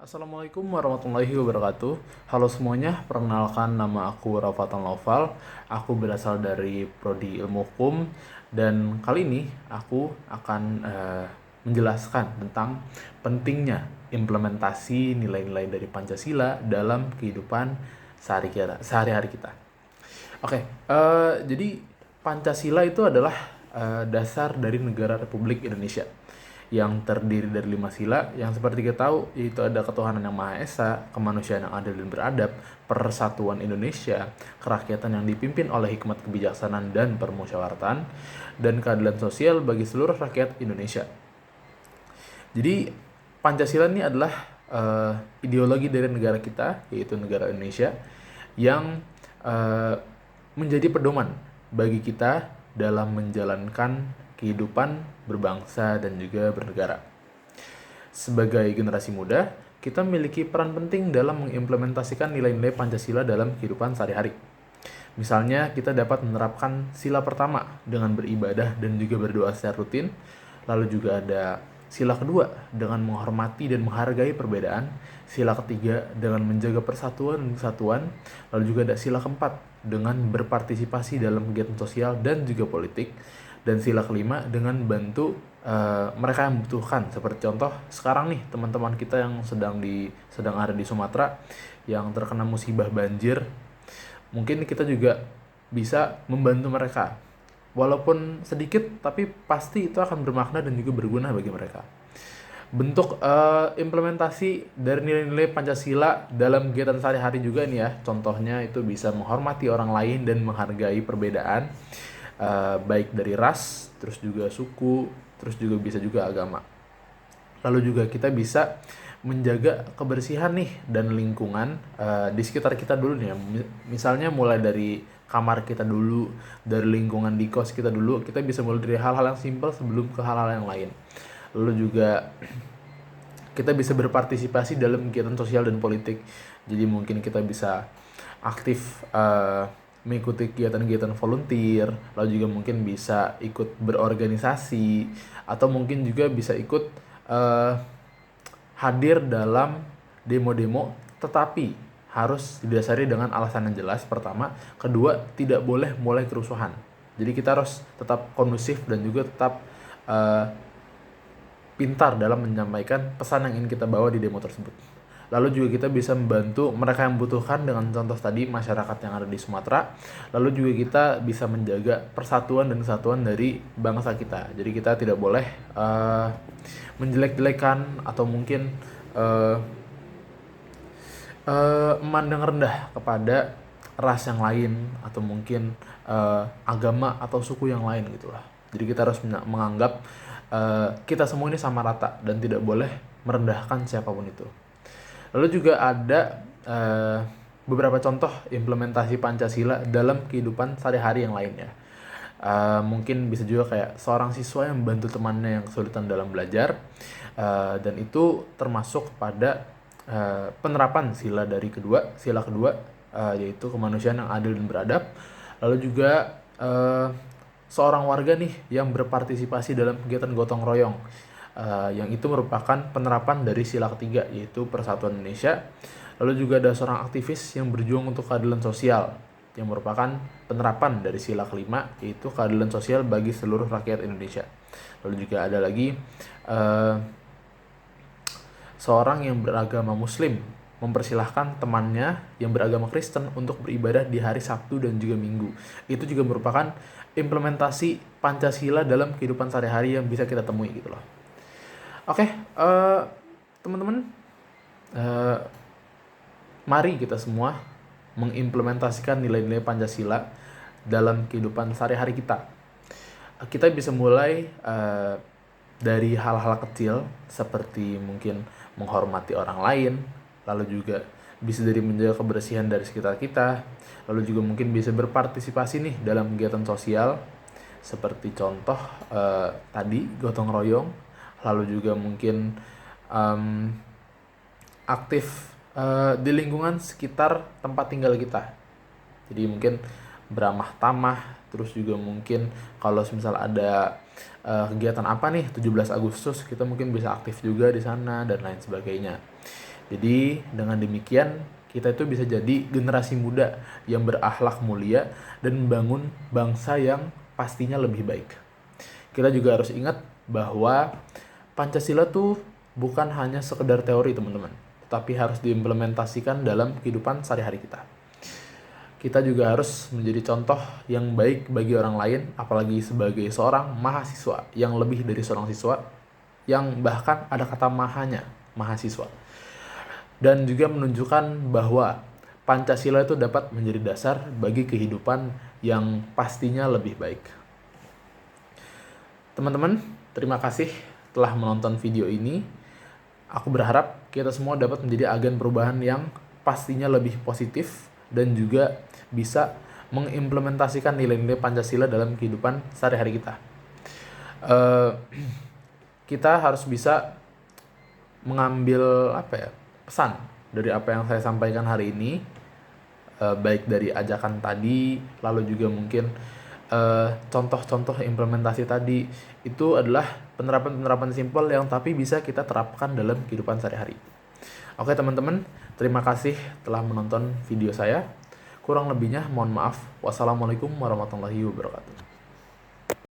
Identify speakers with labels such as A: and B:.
A: Assalamualaikum warahmatullahi wabarakatuh. Halo semuanya, perkenalkan nama aku Rafatan Laufal. Aku berasal dari Prodi Ilmu Hukum dan kali ini aku akan menjelaskan tentang pentingnya implementasi nilai-nilai dari Pancasila dalam kehidupan sehari-hari kita. Oke, jadi Pancasila itu adalah dasar dari negara Republik Indonesia yang terdiri dari 5 sila yang seperti kita tahu yaitu ada ketuhanan yang Maha Esa, kemanusiaan yang adil dan beradab, persatuan Indonesia, kerakyatan yang dipimpin oleh hikmat kebijaksanaan dan permusyawaratan, dan keadilan sosial bagi seluruh rakyat Indonesia. Jadi Pancasila ini adalah ideologi dari negara kita yaitu negara Indonesia yang uh, menjadi pedoman bagi kita dalam menjalankan kehidupan berbangsa dan juga bernegara. Sebagai generasi muda, kita memiliki peran penting dalam mengimplementasikan nilai-nilai Pancasila dalam kehidupan sehari-hari. Misalnya, kita dapat menerapkan sila pertama dengan beribadah dan juga berdoa secara rutin. Lalu juga ada sila kedua dengan menghormati dan menghargai perbedaan. Sila ketiga dengan menjaga persatuan dan kesatuan. Lalu juga ada sila keempat dengan berpartisipasi dalam kegiatan sosial dan juga politik. Dan sila kelima dengan bantu mereka yang membutuhkan. Seperti contoh sekarang nih teman-teman kita yang sedang ada di Sumatera yang terkena musibah banjir. Mungkin kita juga bisa membantu mereka. Walaupun sedikit tapi pasti itu akan bermakna dan juga berguna bagi mereka. Bentuk implementasi dari nilai-nilai Pancasila dalam kegiatan sehari-hari juga nih ya. Contohnya itu bisa menghormati orang lain dan menghargai perbedaan. Baik dari ras, terus juga suku, terus juga bisa juga agama. Lalu juga kita bisa menjaga kebersihan nih dan lingkungan di sekitar kita dulu nih ya. Misalnya mulai dari kamar kita dulu, dari lingkungan di kos kita dulu, kita bisa mulai dari hal-hal yang simpel sebelum ke hal-hal yang lain. Lalu juga kita bisa berpartisipasi dalam kegiatan sosial dan politik. Jadi mungkin kita bisa aktif mengikuti kegiatan-kegiatan volunteer, lalu juga mungkin bisa ikut berorganisasi, atau mungkin juga bisa ikut hadir dalam demo-demo, tetapi harus didasari dengan alasan yang jelas. Pertama, kedua, tidak boleh mulai kerusuhan. Jadi kita harus tetap kondusif dan juga tetap pintar dalam menyampaikan pesan yang ingin kita bawa di demo tersebut. Lalu juga kita bisa membantu mereka yang membutuhkan dengan contoh tadi masyarakat yang ada di Sumatera. Lalu juga kita bisa menjaga persatuan dan kesatuan dari bangsa kita. Jadi kita tidak boleh menjelek-jelekan atau mungkin memandang rendah kepada ras yang lain atau mungkin agama atau suku yang lain gitulah. Jadi kita harus menganggap kita semua ini sama rata dan tidak boleh merendahkan siapapun itu. Lalu juga ada beberapa contoh implementasi Pancasila dalam kehidupan sehari-hari yang lainnya. Mungkin bisa juga kayak seorang siswa yang membantu temannya yang kesulitan dalam belajar, dan itu termasuk pada penerapan sila kedua, yaitu kemanusiaan yang adil dan beradab. Lalu juga seorang warga nih yang berpartisipasi dalam kegiatan gotong royong, yang itu merupakan penerapan dari sila ketiga yaitu persatuan Indonesia. Lalu juga ada seorang aktivis yang berjuang untuk keadilan sosial yang merupakan penerapan dari sila kelima yaitu keadilan sosial bagi seluruh rakyat Indonesia. Lalu juga ada lagi seorang yang beragama Muslim mempersilahkan temannya yang beragama Kristen untuk beribadah di hari Sabtu dan juga Minggu. Itu juga merupakan implementasi Pancasila dalam kehidupan sehari-hari yang bisa kita temui gitu loh. Oke, teman-teman, mari kita semua mengimplementasikan nilai-nilai Pancasila dalam kehidupan sehari-hari kita. Kita bisa mulai dari hal-hal kecil seperti mungkin menghormati orang lain, lalu juga bisa dari menjaga kebersihan dari sekitar kita, lalu juga mungkin bisa berpartisipasi nih dalam kegiatan sosial seperti contoh tadi gotong royong. Lalu juga mungkin aktif di lingkungan sekitar tempat tinggal kita. Jadi mungkin beramah tamah, terus juga mungkin kalau misal ada kegiatan apa nih 17 Agustus kita mungkin bisa aktif juga di sana dan lain sebagainya. Jadi dengan demikian kita itu bisa jadi generasi muda yang berakhlak mulia dan membangun bangsa yang pastinya lebih baik. Kita juga harus ingat bahwa Pancasila tuh bukan hanya sekedar teori teman-teman, tapi harus diimplementasikan dalam kehidupan sehari-hari kita. Kita juga harus menjadi contoh yang baik bagi orang lain, apalagi sebagai seorang mahasiswa yang lebih dari seorang siswa, yang bahkan ada kata mahanya, mahasiswa. Dan juga menunjukkan bahwa Pancasila itu dapat menjadi dasar bagi kehidupan yang pastinya lebih baik. Teman-teman, terima kasih telah menonton video ini. Aku berharap kita semua dapat menjadi agen perubahan yang pastinya lebih positif dan juga bisa mengimplementasikan nilai-nilai Pancasila dalam kehidupan sehari-hari kita. Kita harus bisa mengambil pesan dari apa yang saya sampaikan hari ini, baik dari ajakan tadi, lalu juga mungkin contoh-contoh implementasi tadi, itu adalah penerapan-penerapan simpel yang tapi bisa kita terapkan dalam kehidupan sehari-hari. Oke teman-teman, terima kasih telah menonton video saya. Kurang lebihnya mohon maaf. Wassalamualaikum warahmatullahi wabarakatuh.